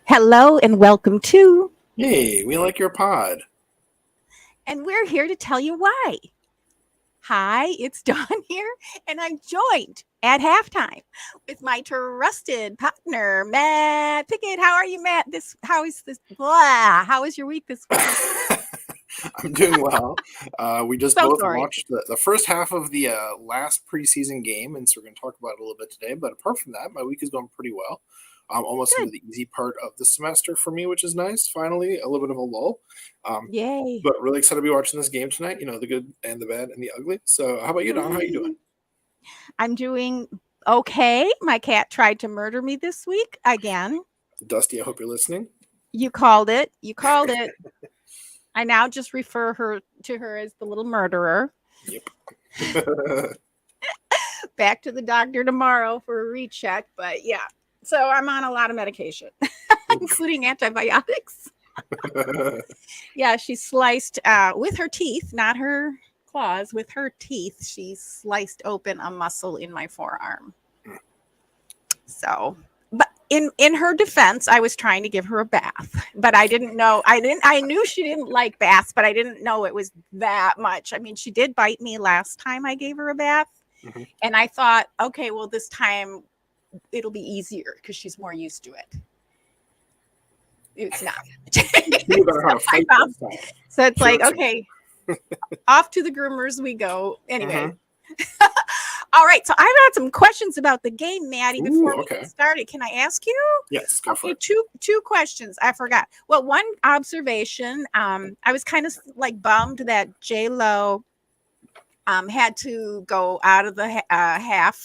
Hello and welcome to Hey, we like your pod. And we're here to tell you why. Hi, it's Dawn here, and I'm joined at halftime with my trusted partner, Matt Pickett. How are you, Matt? How is your week this week? I'm doing well. We just So both sorry. watched the first half of the last preseason game, and so we're going to talk about it a little bit today. But apart from that, my week is going pretty well. Almost into the easy part of the semester for me, which is nice. Finally, a little bit of a lull. Yay. But really excited to be watching this game tonight. You know, the good and the bad and the ugly. So how about you, Don? How you doing? I'm doing okay. My cat tried to murder me this week again. Dusty, I hope you're listening. You called it. I now just refer to her as the little murderer. Yep. Back to the doctor tomorrow for a recheck, but yeah. So I'm on a lot of medication, including antibiotics. Yeah, she sliced with her teeth, not her claws, with her teeth. She sliced open a muscle in my forearm. So, but in her defense, I was trying to give her a bath, but I didn't know. I knew she didn't like baths, but I didn't know it was that much. I mean, she did bite me last time I gave her a bath, and I thought, okay, well, this time it'll be easier because she's more used to it. It's not. So it's like, okay, off to the groomers we go. Anyway. All right. So I've got some questions about the game, Maddie, before we get started. Can I ask you? Yes, go for it. Two questions. I forgot. Well, one observation. I was kind of like bummed that J-Lo had to go out of the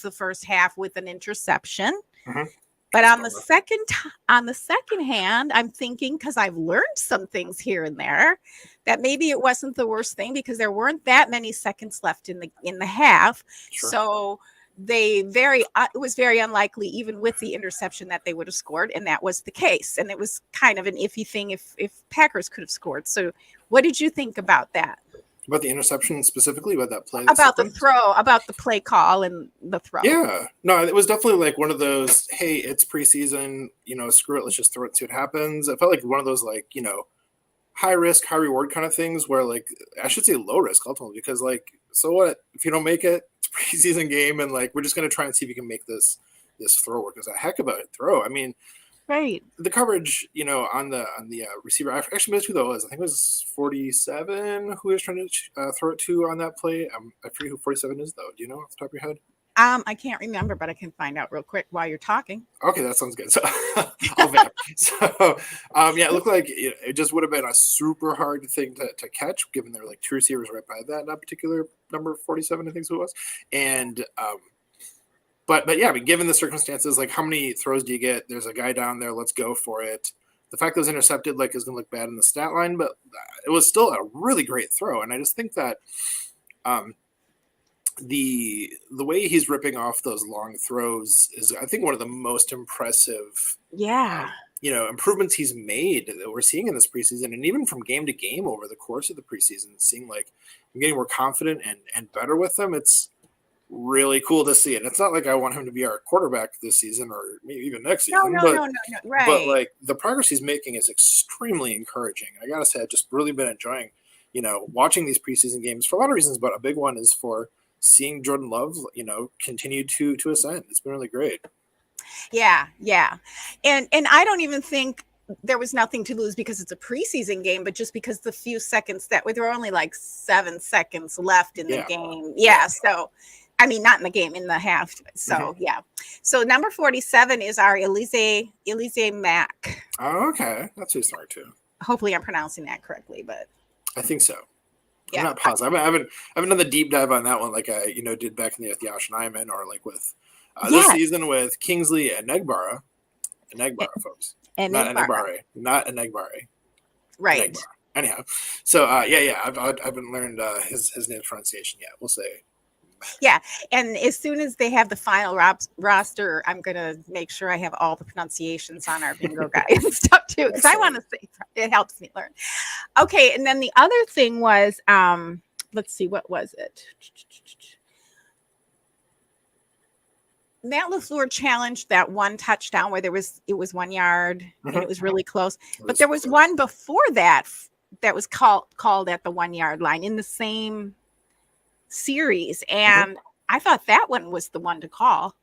the first half with an interception. But on the second hand, I'm thinking, because I've learned some things here and there, that maybe it wasn't the worst thing because there weren't that many seconds left in the half. Sure. So it was very unlikely, even with the interception, that they would have scored, and that was the case. And it was kind of an iffy thing if Packers could have scored. So what did you think about that? About the interception specifically, about that play? About the throw, about the play call and the throw. Yeah. No, it was definitely like one of those, hey, it's preseason, screw it, let's just throw it and see what happens. It felt like one of those, like, high risk, high reward kind of things where, like, I should say low risk ultimately, because, like, so what? If you don't make it, it's a preseason game, and, like, we're just going to try and see if you can make this throw work. It's a heck of a throw. I mean, right. The coverage, on the receiver, I actually missed who that was. I think it was 47 who was trying to throw it to on that play. I forget who 47 is, though. Do you know off the top of your head? I can't remember, but I can find out real quick while you're talking. Okay, that sounds good. So, it looked like it just would have been a super hard thing to catch, given there were like two receivers right by that particular number 47, I think so it was. And But yeah, I mean, given the circumstances, like how many throws do you get? There's a guy down there. Let's go for it. The fact that it was intercepted, like, is going to look bad in the stat line, but it was still a really great throw. And I just think that the way he's ripping off those long throws is, I think, one of the most impressive, improvements he's made that we're seeing in this preseason, and even from game to game over the course of the preseason, seeing like I'm getting more confident and better with them. It's really cool to see it. It's not like I want him to be our quarterback this season or maybe even next season. No. Right. But like the progress he's making is extremely encouraging. I gotta say, I've just really been enjoying, watching these preseason games for a lot of reasons, but a big one is for seeing Jordan Love, continue to ascend. It's been really great. Yeah. And I don't even think there was nothing to lose because it's a preseason game, but just because the few seconds there were only like 7 seconds left in the game. Yeah. So I mean, not in the game, in the half. So, yeah. So, number 47 is our Elise Mack. Oh, okay. That's who's smart, too. Hopefully, I'm pronouncing that correctly, but I think so. Yeah. I'm not positive. I haven't done the deep dive on that one like I, did back in the Yosh Nyman or like with this season with Kingsley and Negbara. Folks. And not Enegbare. Not Enegbare. Right. Anyhow, so I haven't learned his name pronunciation yet. We'll say. Yeah, and as soon as they have the final roster, I'm gonna make sure I have all the pronunciations on our bingo guide and stuff too, because I want to say it helps me learn. Okay, and then the other thing was, let's see, what was it? Matt LaFleur challenged that one touchdown where it was 1 yard and it was really close, but there was one before that was called at the 1 yard line in the same series, and I thought that one was the one to call,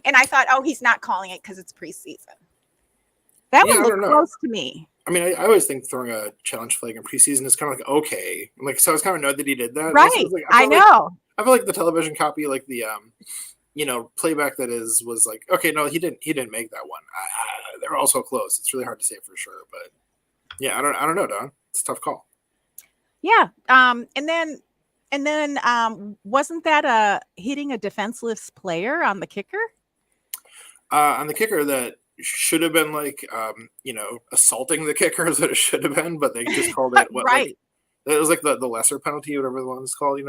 and I thought, oh, he's not calling it because it's preseason. That one looked close to me. I mean, I always think throwing a challenge flag in preseason is kind of like okay, like so I was kind of annoyed that he did that. Right, like, I know. I feel like the television copy, like the playback was like, okay, no, he didn't make that one. They're all so close. It's really hard to say for sure, but yeah, I don't know, Don. It's a tough call. Yeah, and then wasn't that hitting a defenseless player on the kicker? On the kicker, that should have been like assaulting the kicker is what it should have been, but they just called it what right. Like, it was like the lesser penalty, whatever the one is called,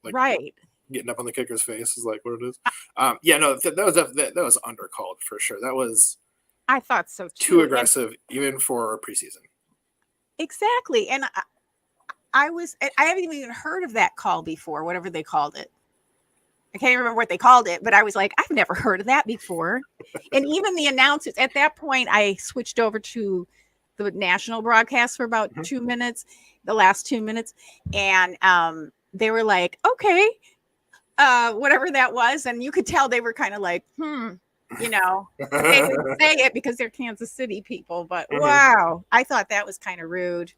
like right. Getting up on the kicker's face is like what it is. That was undercalled for sure. That was, I thought so too aggressive, even for preseason. Exactly, and I haven't even heard of that call before, whatever they called it. I can't remember what they called it, but I was like, I've never heard of that before. And even the announcers at that point, I switched over to the national broadcast for about 2 minutes, the last 2 minutes. And they were like, okay, whatever that was. And you could tell they were kind of like, they didn't say it because they're Kansas City people, but wow, I thought that was kind of rude.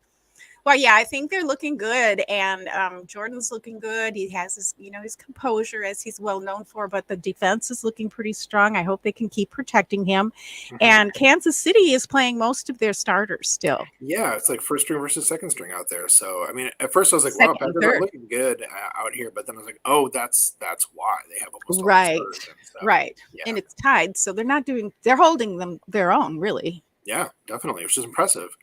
Well, yeah, I think they're looking good, and Jordan's looking good. He has his composure, as he's well known for, but the defense is looking pretty strong. I hope they can keep protecting him. And Kansas City is playing most of their starters still. Yeah, it's like first string versus second string out there. So, I mean, at first I was like, wow, Packers are looking good out here. But then I was like, oh, that's why they have almost all right. Yeah. And it's tied, so they're holding them their own, really. Yeah, definitely, which is impressive.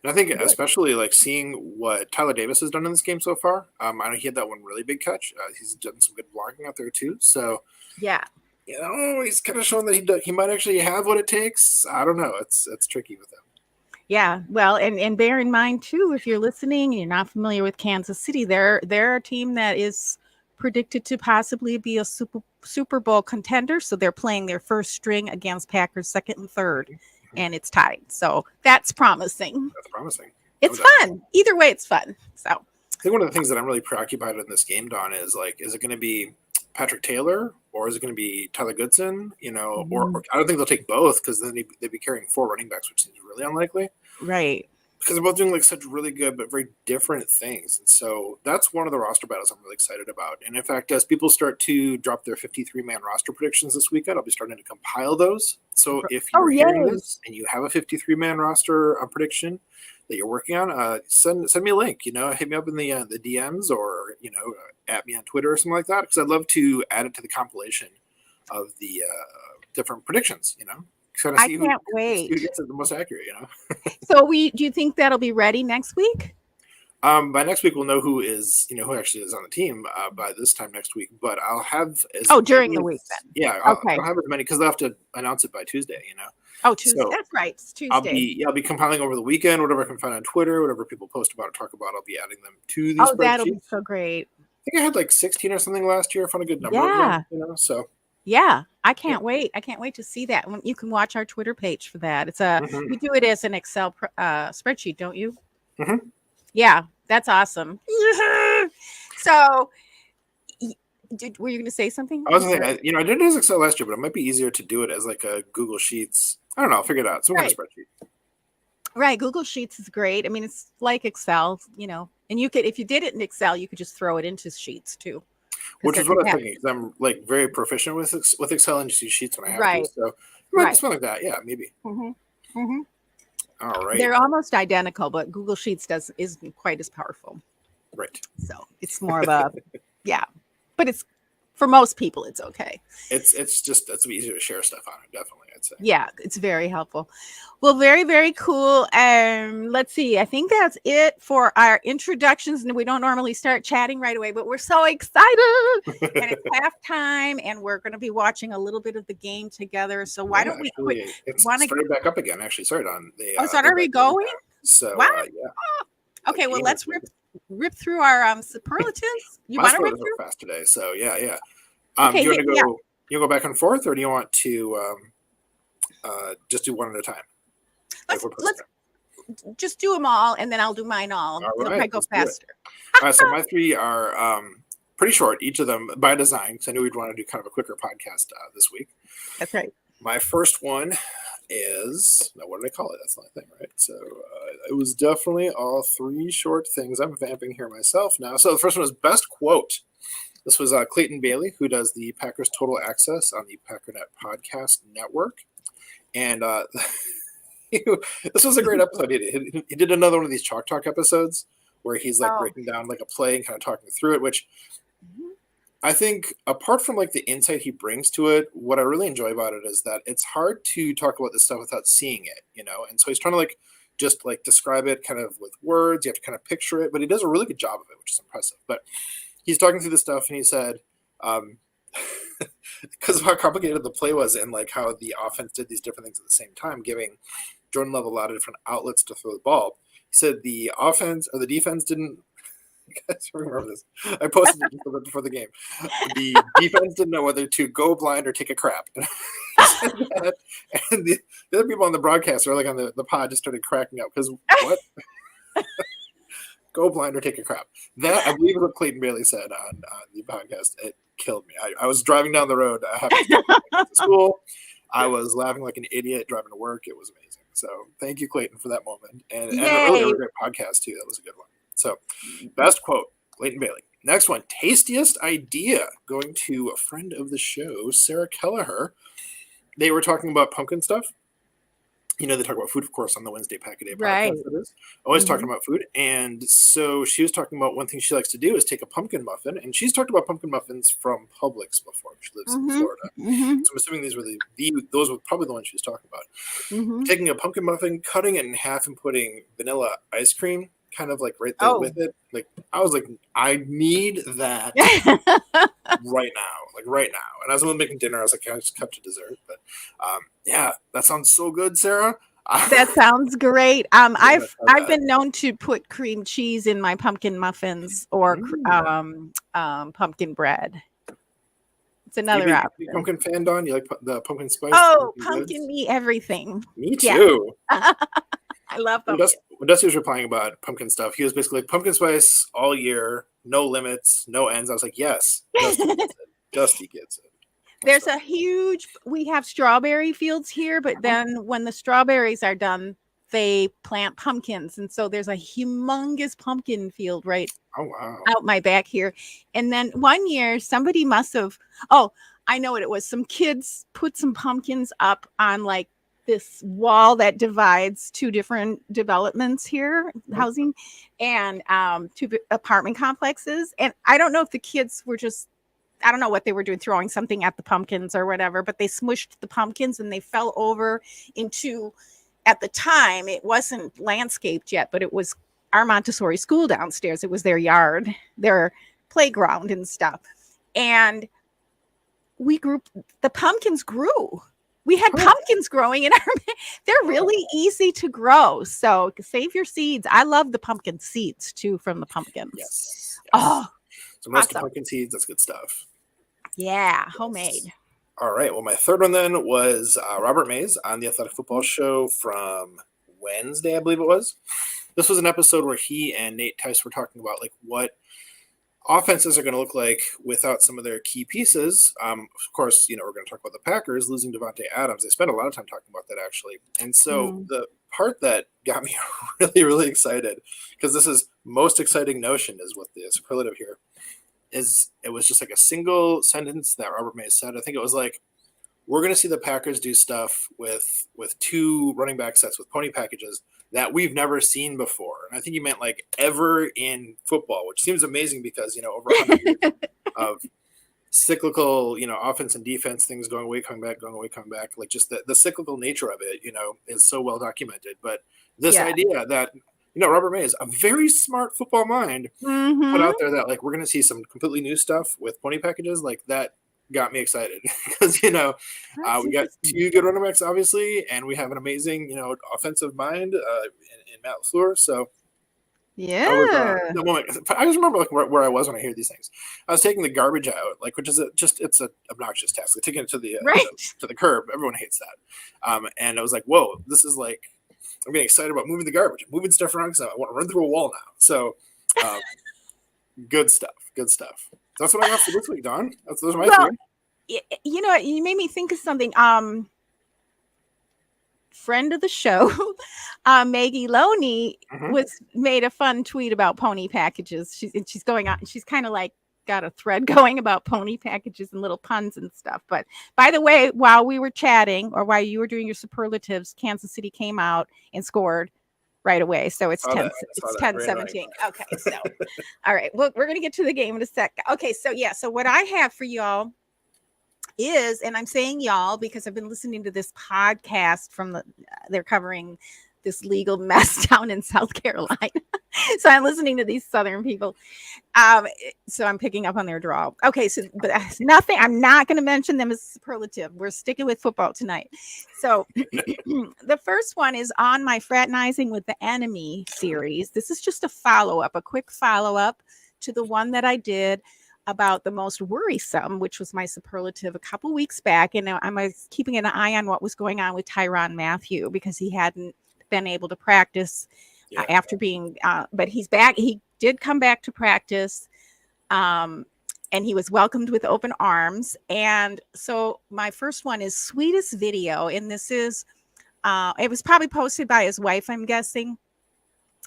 And I think especially like seeing what Tyler Davis has done in this game so far. I know he had that one really big catch. He's done some good blocking out there too. So yeah, he's kind of shown that he might actually have what it takes. I don't know. It's tricky with him. Yeah, well, and bear in mind too, if you're listening and you're not familiar with Kansas City, they're a team that is predicted to possibly be a Super Bowl contender. So they're playing their first string against Packers second and third. And it's tied. So that's promising. It's fun. Either way, it's fun. So I think one of the things that I'm really preoccupied in this game, Don, is like, is it going to be Patrick Taylor or is it going to be Tyler Goodson? Or I don't think they'll take both because then they'd be carrying 4 running backs, which seems really unlikely. Right. Because they're both doing like such really good but very different things. And so that's one of the roster battles I'm really excited about. And in fact, as people start to drop their 53-man roster predictions this weekend, I'll be starting to compile those. So if you're hearing this and you have a 53-man roster prediction that you're working on, send me a link, hit me up in the DMs or, at me on Twitter or something like that. Because I'd love to add it to the compilation of the different predictions, I can't wait. Who gets it the most accurate, So do you think that'll be ready next week? By next week, we'll know who who actually is on the team by this time next week. But I'll have during the week then. Yeah, I'll have as many because they'll have to announce it by Tuesday. Oh, Tuesday. So that's right. It's Tuesday. I'll be compiling over the weekend, whatever I can find on Twitter, whatever people post about or talk about. I'll be adding them to these. Oh, that'll be so great. I think I had like 16 or something last year. I found a good number. Yeah. Of them, so. Yeah, I can't wait. I can't wait to see that. You can watch our Twitter page for that. It's you do it as an Excel spreadsheet, don't you? Yeah, that's awesome. So, were you going to say something? I was going to say, I did it as Excel last year, but it might be easier to do it as like a Google Sheets. I don't know. I'll figure it out. Some kind of spreadsheet. Right. Google Sheets is great. I mean, it's like Excel, and you could, if you did it in Excel, you could just throw it into Sheets too. Which is what I'm thinking, because I'm like very proficient with Excel and just use Sheets when I have to. So something like that. Yeah, maybe. All right. They're almost identical, but Google Sheets isn't quite as powerful. Right. So it's more of a but it's For most people, it's okay. It's easier to share stuff on it, definitely, I'd say. Yeah, it's very helpful. Well, very, very cool. Let's see. I think that's it for our introductions. And we don't normally start chatting right away, but we're so excited. And it's halftime, and we're going to be watching a little bit of the game together. So why don't we It's started back up again, actually. Sorry, Don. Are we going? So, wow. Yeah. Okay, well, let's rip through our superlatives. You want to rip through fast today? So yeah. Okay, do you want to go? You go back and forth, or do you want to just do one at a time? Let's just do them all, and then I'll do mine all. It'll probably go faster. All right, so my three are pretty short, each of them by design, because I knew we'd want to do kind of a quicker podcast this week. That's right. My first one is, now what did I call it? That's the only thing, right? So it was definitely all three short things. I'm vamping here myself now. So the first one is best quote. This was Clayton Bailey, who does the Packers Total Access on the Packernet Podcast Network. And this was a great episode. He did another one of these Chalk Talk episodes where he's like breaking down like a play and kind of talking through it, which I think apart from like the insight he brings to it, what I really enjoy about it is that it's hard to talk about this stuff without seeing it, And so he's trying to like just like describe it kind of with words. You have to kind of picture it, but he does a really good job of it, which is impressive. But he's talking through this stuff and he said, because of how complicated the play was and like how the offense did these different things at the same time, giving Jordan Love a lot of different outlets to throw the ball. He said the offense or the defense didn't. You guys remember this? I posted it just a bit before the game. The defense didn't know whether to go blind or take a crap. And the other people on the broadcast or like on the pod just started cracking up because what? Go blind or take a crap. That I believe is what Clayton Bailey said on the podcast. It killed me. I was driving down the road having to go to school. I was laughing like an idiot driving to work. It was amazing. So thank you, Clayton, for that moment. And a really great podcast too. That was a good one. So best quote, Clayton Bailey. Next one, tastiest idea, going to a friend of the show, Sarah Kelleher. They were talking about pumpkin stuff. They talk about food, of course, on the Wednesday Pack a Day podcast. Right. Always talking about food. And so she was talking about one thing she likes to do is take a pumpkin muffin. And she's talked about pumpkin muffins from Publix before. She lives in Florida. So I'm assuming these were those were probably the ones she was talking about. Taking a pumpkin muffin, cutting it in half and putting vanilla ice cream kind of like right there with it. Like I was like, I need that right now. And as I'm making dinner, I was like, I just cut to dessert. But yeah, that sounds so good, Sarah. That sounds great. I've been known to put cream cheese in my pumpkin muffins or pumpkin bread. It's another option. Pumpkin fan, Dawn? You like the pumpkin spice? Oh, pumpkin me everything. Me too. I love pumpkin. When Dusty was replying about pumpkin stuff, he was basically like, pumpkin spice all year, no limits, no ends. I was like, yes, Dusty gets it. There's we have strawberry fields here, but then when the strawberries are done, they plant pumpkins. And so there's a humongous pumpkin field right out my back here. And then one year somebody must have, I know what it was. Some kids put some pumpkins up on like this wall that divides two different developments here, housing, and two apartment complexes. And I don't know if the kids were I don't know what they were doing, throwing something at the pumpkins or whatever, but they smushed the pumpkins and they fell over into, at the time, it wasn't landscaped yet, but it was our Montessori school downstairs. It was their yard, their playground and stuff. And the pumpkins grew. We had pumpkins growing in they're really easy to grow. So save your seeds. I love the pumpkin seeds too from the pumpkins. Yes. Oh, so roasted pumpkin seeds, that's good stuff. Yeah, homemade. All right. Well, my third one then was Robert Mays on the Athletic Football Show from Wednesday, I believe it was. This was an episode where he and Nate Tice were talking about like what offenses are going to look like without some of their key pieces. Of course, we're going to talk about the Packers losing Devontae Adams. They spent a lot of time talking about that, actually. And so the part that got me really, really excited, because this is most exciting notion is what the superlative here is. It was just like a single sentence that Robert Mays said. I think it was like, we're going to see the Packers do stuff with two running back sets with pony packages that we've never seen before. And I think he meant like ever in football, which seems amazing because, over 100 years of cyclical, offense and defense things going away, coming back, going away, coming back. Like just the cyclical nature of it, is so well documented. But this idea that, Robert Mays, a very smart football mind, put out there that like we're going to see some completely new stuff with pony packages, like that got me excited because we got 2 good running backs obviously, and we have an amazing offensive mind in Matt LaFleur. So the moment I just remember like where I was when I hear these things. I was taking the garbage out, like, which is it's an obnoxious task. Like taking it to the to the curb. Everyone hates that. And I was like, whoa, this is like, I'm getting excited about moving the garbage, moving stuff around because I want to run through a wall now. So good stuff. That's what I got for this week, Dawn. Those are my 3. You made me think of something. Friend of the show, Maggie Loney, made a fun tweet about pony packages. She's going on. She's kind of like got a thread going about pony packages and little puns and stuff. But by the way, while we were chatting or while you were doing your superlatives, Kansas City came out and scored right away. So it's 10-17. Okay, so all right. Well, we're gonna get to the game in a sec. Okay, so what I have for y'all is, and I'm saying y'all because I've been listening to this podcast they're covering this legal mess down in South Carolina. So I'm listening to these Southern people. So I'm picking up on their drawl. Okay, but nothing, I'm not going to mention them as superlative. We're sticking with football tonight. So the first one is on my Fraternizing with the Enemy series. This is just a quick follow-up to the one that I did about the most worrisome, which was my superlative a couple weeks back. And I was keeping an eye on what was going on with Tyrann Mathieu because he hadn't been able to practice after being, but he's back. He did come back to practice, and he was welcomed with open arms. And so my first one is Sweetest Video. And this is, it was probably posted by his wife, I'm guessing.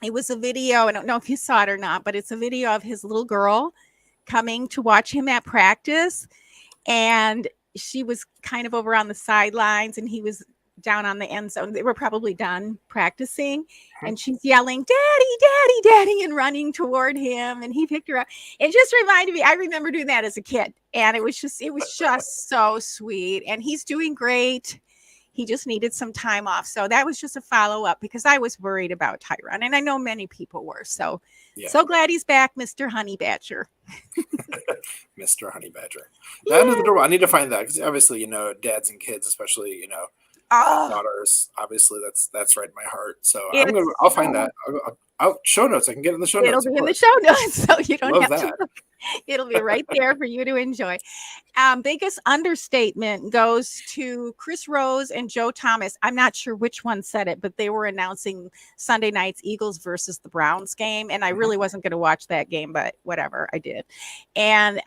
It was a video. I don't know if you saw it or not, but it's a video of his little girl coming to watch him at practice, and she was kind of over on the sidelines and he was down on the end zone. They were probably done practicing, and she's yelling, "Daddy, Daddy, Daddy," and running toward him, and he picked her up. It just reminded me, I remember doing that as a kid, and it was just so sweet. And he's doing great. He just needed some time off. So that was just a follow-up because I was worried about Tyrann, and I know many people were. So so glad he's back, Mr. Honey Badger. Mr. Honey Badger. That is adorable. I need to find that because obviously, dads and kids, especially, daughters, obviously that's right in my heart. So I'll find that. I'll show notes. I can get in the show notes. It'll be in the show notes, so you don't have to. It'll be right there for you to enjoy. Biggest understatement goes to Chris Rose and Joe Thomas. I'm not sure which one said it, but they were announcing Sunday night's Eagles versus the Browns game, and I really wasn't going to watch that game, but whatever, I did. And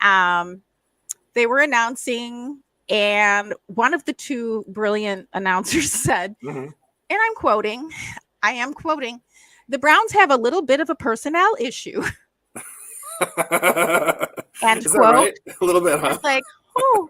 they were announcing, and one of the 2 brilliant announcers said, and I am quoting, "The Browns have a little bit of a personnel issue." And is that right? A little bit, huh? Like, oh,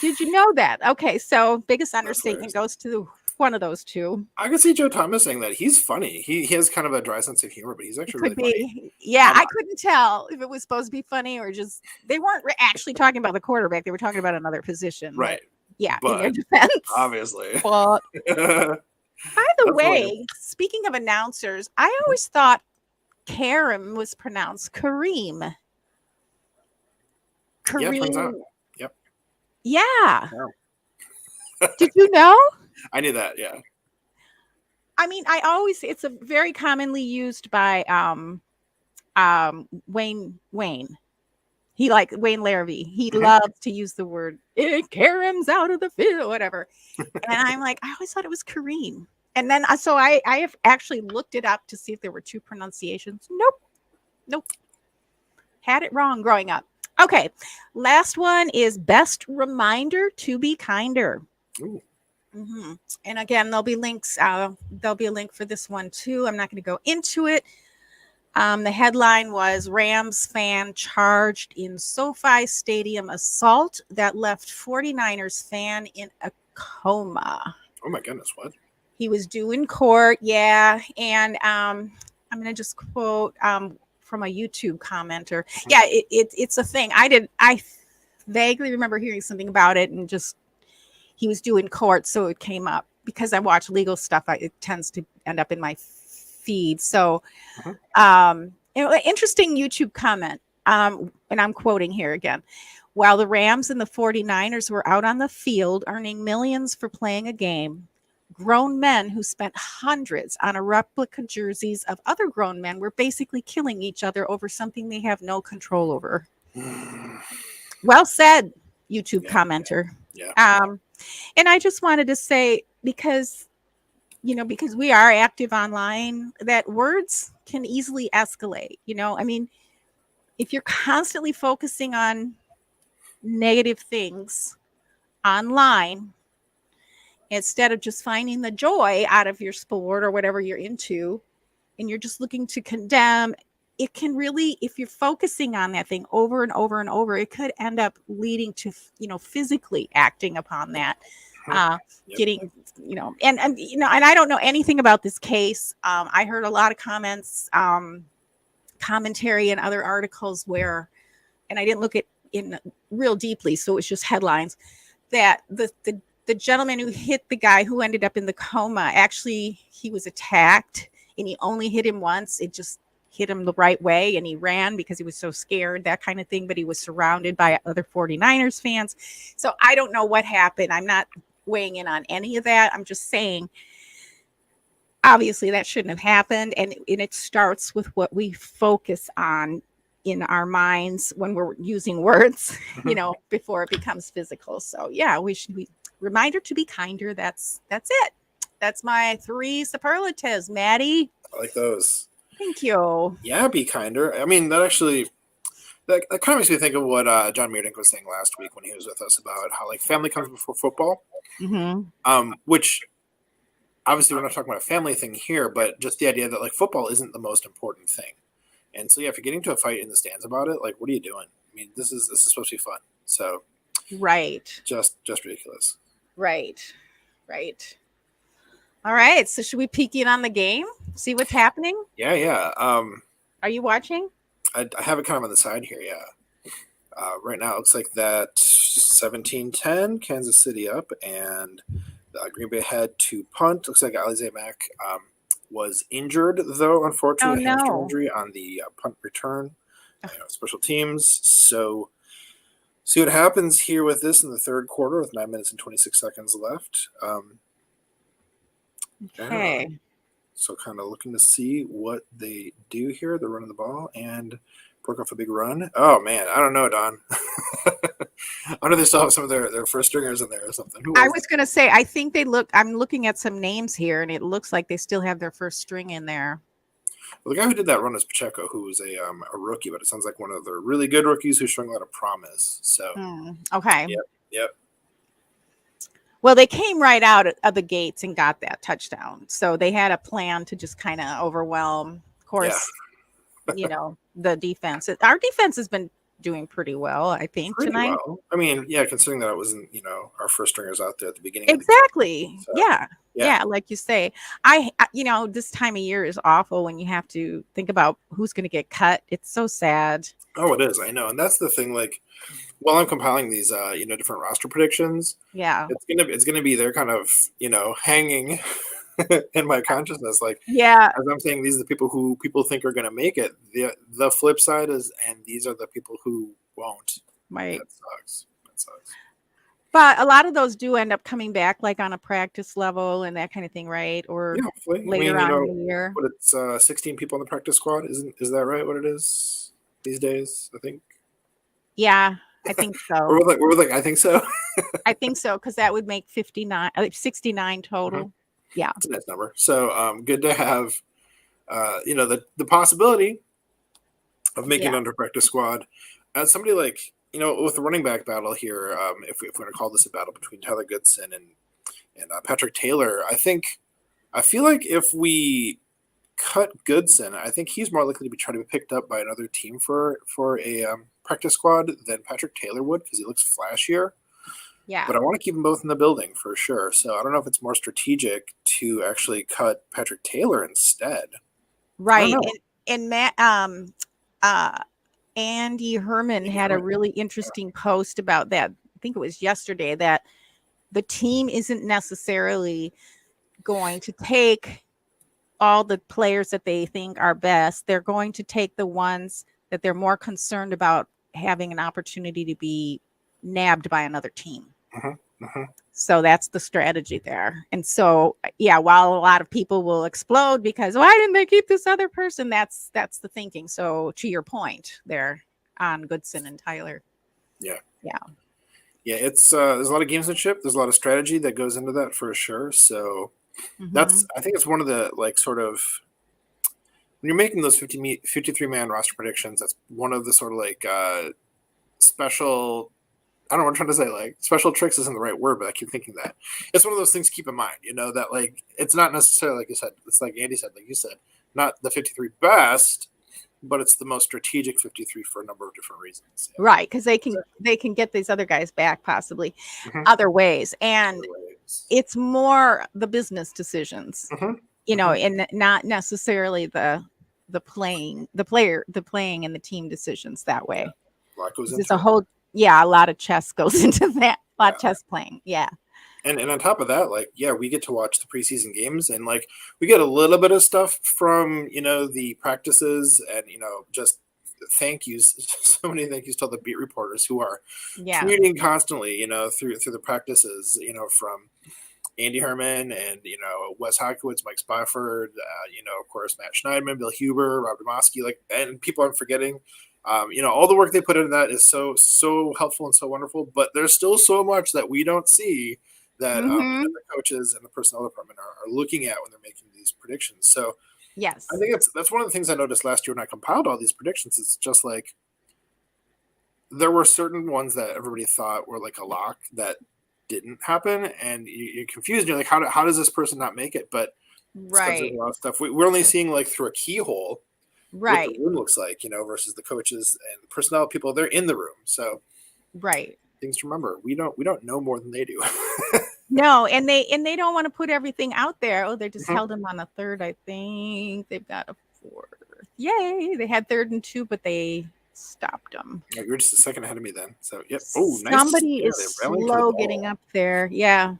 did you know that? Okay, so biggest understatement goes to one of those 2. I can see Joe Thomas saying that. He's funny. He has kind of a dry sense of humor, but he's actually really funny. Yeah, I couldn't tell if it was supposed to be funny or just they weren't actually talking about the quarterback. They were talking about another position. Right. Yeah, but in their defense. Obviously. But by the way, speaking of announcers, I always thought Kareem was pronounced Kareem. Kareem. Yep. Yeah. Did you know? I knew that, yeah. I mean, it's a very commonly used by Wayne. He Wayne Larrivee. He loves to use the word Kareem's out of the field, whatever. And I'm like, I always thought it was Kareem. And then so I have actually looked it up to see if there were 2 pronunciations. Nope. Had it wrong growing up. Okay. Last one is best reminder to be kinder. Ooh. And again, there'll be links. There'll be a link for this one too. I'm not going to go into it. The headline was Rams fan charged in SoFi Stadium assault that left 49ers fan in a coma. Oh my goodness, what? He was due in court, yeah. And I'm going to just quote from a YouTube commenter. Yeah, it's a thing. I vaguely remember hearing something about it, and just he was due in court, so it came up. Because I watch legal stuff, it tends to end up in my feed. So, interesting YouTube comment. And I'm quoting here again. While the Rams and the 49ers were out on the field earning millions for playing a game, grown men who spent hundreds on a replica jerseys of other grown men were basically killing each other over something they have no control over. Well said, YouTube commenter. Yeah. And I just wanted to say, because we are active online, that words can easily escalate. I mean, if you're constantly focusing on negative things online, instead of just finding the joy out of your sport or whatever you're into, and you're just looking to condemn, it can really, if you're focusing on that thing over and over and over, it could end up leading to, physically acting upon that. Getting, and I don't know anything about this case. I heard a lot of comments, commentary and other articles where, and I didn't look at in real deeply, so it's just headlines, that the gentleman who hit the guy who ended up in the coma, actually he was attacked and he only hit him once. It just hit him the right way and he ran because he was so scared, that kind of thing. But he was surrounded by other 49ers fans. So I don't know what happened. I'm not weighing in on any of that. I'm just saying, obviously that shouldn't have happened. And it starts with what we focus on in our minds when we're using words, before it becomes physical. So yeah, we should be reminder to be kinder. That's it. That's my 3 superlatives, Maddie. I like those. Thank you. Yeah, be kinder. I mean, that kind of makes me think of what John Meerdink was saying last week when he was with us about how family comes before football. Which obviously we're not talking about a family thing here, but just the idea that football isn't the most important thing. And so yeah, if you're getting to a fight in the stands about it, what are you doing? I mean, this is supposed to be fun. So right, just ridiculous. Right. All right. So should we peek in on the game? See what's happening? Yeah. Are you watching? I have it kind of on the side here. Yeah. Right now, it looks like that 17-10, Kansas City up, and Green Bay had to punt. Looks like Alize Mack was injured, though, unfortunately, a hamstring injury on the punt return. Special teams. So see what happens here with this in the third quarter with 9 minutes and 26 seconds left. Okay. So kind of looking to see what they do here. They're running the ball and broke off a big run. Oh, man. I don't know, Don. I wonder if they still have some of their first stringers in there or something. I was going to say, I think I'm looking at some names here, and it looks like they still have their first string in there. Well, the guy who did that run is Pacheco, who was a rookie, but it sounds like one of the really good rookies who's showing a lot of promise. So, okay. Yep. Well, they came right out of the gates and got that touchdown. So they had a plan to just kind of overwhelm, of course, the defense. Our defense has been doing pretty well, I think, tonight. Well. I mean, yeah, considering that it wasn't, our first stringers out there at the beginning. Exactly. Of the game, so, yeah, like you say. This time of year is awful when you have to think about who's going to get cut. It's so sad. Oh, it is. I know. And that's the thing, while I'm compiling these, different roster predictions, it's gonna be there kind of, hanging in my consciousness. As I'm saying, these are the people who people think are going to make it. The flip side is, and these are the people who won't. Right. That sucks. But a lot of those do end up coming back, on a practice level and that kind of thing, right? Or later on in the year. But it's 16 people on the practice squad. Is that right? What it is these days? I think. Yeah, I think so. we're I think so. I think so, because that would make 69 total. Mm-hmm. Yeah, it's a nice number. So good to have, the possibility of making it under practice squad. As somebody with the running back battle here, if we're going to call this a battle between Tyler Goodson and Patrick Taylor, I feel like if we cut Goodson, I think he's more likely to trying to be picked up by another team for a practice squad than Patrick Taylor would, because he looks flashier. Yeah. But I want to keep them both in the building for sure. So I don't know if it's more strategic to actually cut Patrick Taylor instead. Right. And Matt, Andy Herman had a really interesting post about that. I think it was yesterday, that the team isn't necessarily going to take all the players that they think are best. They're going to take the ones that they're more concerned about having an opportunity to be nabbed by another team. So that's the strategy there. And so, yeah, while a lot of people will explode because why didn't they keep this other person? That's the thinking. So to your point there on Goodson and Tyler. Yeah. It's there's a lot of gamesmanship. There's a lot of strategy that goes into that for sure. So I think it's one of the sort of, when you're making those 53-man roster predictions, that's one of the sort of special, I don't know what I'm trying to say, special tricks isn't the right word, but I keep thinking that. It's one of those things to keep in mind, that it's not necessarily, like you said, it's like Andy said, like you said, not the 53 best, but it's the most strategic 53 for a number of different reasons. Right, because they can get these other guys back possibly other ways. And it's more the business decisions, and not necessarily the playing and the team decisions that way. It's a whole a lot of chess goes into that. A lot of chess playing. Yeah. And on top of that, we get to watch the preseason games, and we get a little bit of stuff from the practices, and just thank yous, so many thank yous to all the beat reporters who are commuting constantly, through the practices, from Andy Herman and Wes Hockowitz, Mike Spofford, of course Matt Schneidman, Bill Huber, Rob Demoski, and people I'm forgetting. All the work they put into that is so helpful and so wonderful, but there's still so much that we don't see that the coaches and the personnel department are looking at when they're making these predictions. So yes, I think that's one of the things I noticed last year when I compiled all these predictions. It's just there were certain ones that everybody thought were a lock that didn't happen, and you're confused. You're like, how does this person not make it? But there's a lot of stuff we're only seeing through a keyhole. What the room looks like, versus the coaches and the personnel people. They're in the room, so things to remember. We don't know more than they do. No, and they don't want to put everything out there. Oh, they just held them on a third. I think they've got a fourth. Yay! They had 3rd and 2, but they stopped them. Yeah, you're just a second ahead of me then. So yep. Oh, nice. Somebody is slow getting up there. Yeah.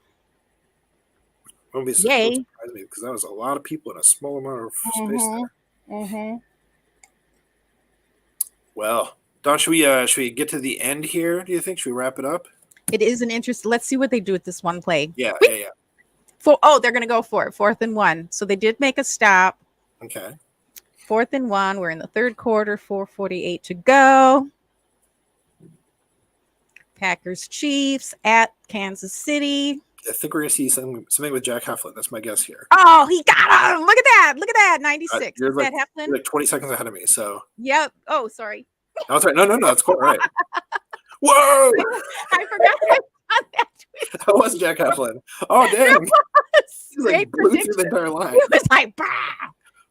Won't be surprise me because that was a lot of people in a small amount of space there. Well, Don, should we get to the end here? Do you think? Should we wrap it up? It is an interest. Let's see what they do with this one play. Yeah. They're going to go for it. 4th and 1. So they did make a stop. Okay. 4th and 1. We're in the 3rd quarter. 4:48 to go. Packers Chiefs at Kansas City. I think we're going to see something with Jack Heflin. That's my guess here. Oh, he got him. Look at that. 96. You're is that Heflin? You're 20 seconds ahead of me. So. Yep. Oh, sorry. No, that's right. No. That's cool. Right. Whoa! I forgot that tweet. That was Jack Heflin. Oh, damn. He blew through the entire line. It was like, bah!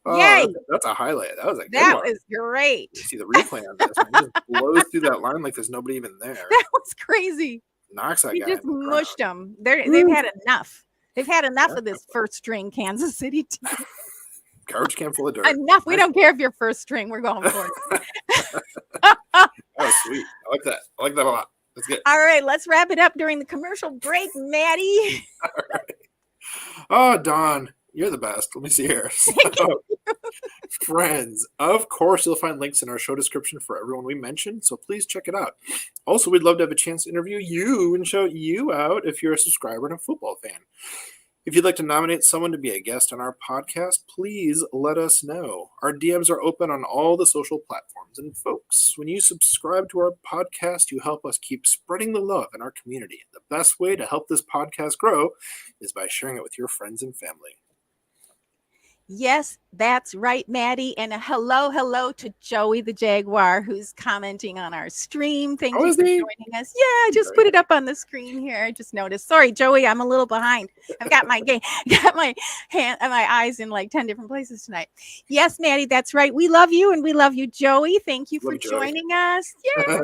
Oh, yay! That's a highlight. That was was great. You see the replay on this. He just blows through that line like there's nobody even there. That was crazy. Knocks that he guy. He just mushed them. They've had enough. They've had enough of this first string Kansas City team. Garbage can full of dirt. Enough. We don't care if you're first string. We're going for it. That was sweet. I like that. I like that a lot. That's good. All right, let's wrap it up during the commercial break, Maddie. All right. Oh, Dawn, you're the best. Let me see here. So, friends, of course, you'll find links in our show description for everyone we mentioned, so please check it out. Also, we'd love to have a chance to interview you and shout you out if you're a subscriber and a football fan. If you'd like to nominate someone to be a guest on our podcast, please let us know. Our DMs are open on all the social platforms. And folks, when you subscribe to our podcast, you help us keep spreading the love in our community. The best way to help this podcast grow is by sharing it with your friends and family. Yes, that's right, Maddie. And a hello to Joey the Jaguar, who's commenting on our stream. Thank you for joining us. Yeah, I just put it up on the screen here. I just noticed. Sorry, Joey, I'm a little behind. I've got my hand and my eyes in 10 different places tonight. Yes, Maddie, that's right. We love you and we love you, Joey. Thank you for joining us. Yeah.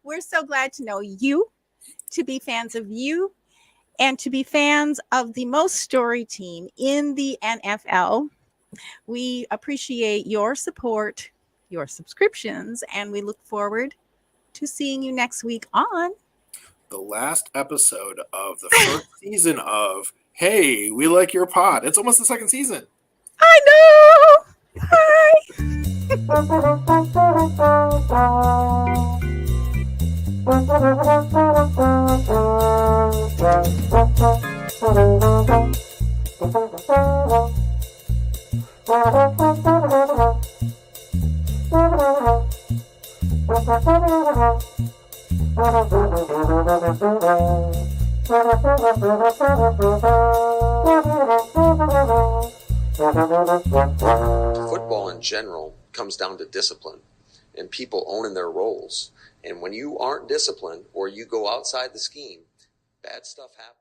We're so glad to know you, to be fans of you, and to be fans of the most story team in the NFL. We appreciate your support, your subscriptions. And we look forward to seeing you next week on the last episode of the first season of Hey, We Like Your Pod. It's almost the second season. I know. Bye. Football in general comes down to discipline and people owning their roles. And when you aren't disciplined or you go outside the scheme, bad stuff happens.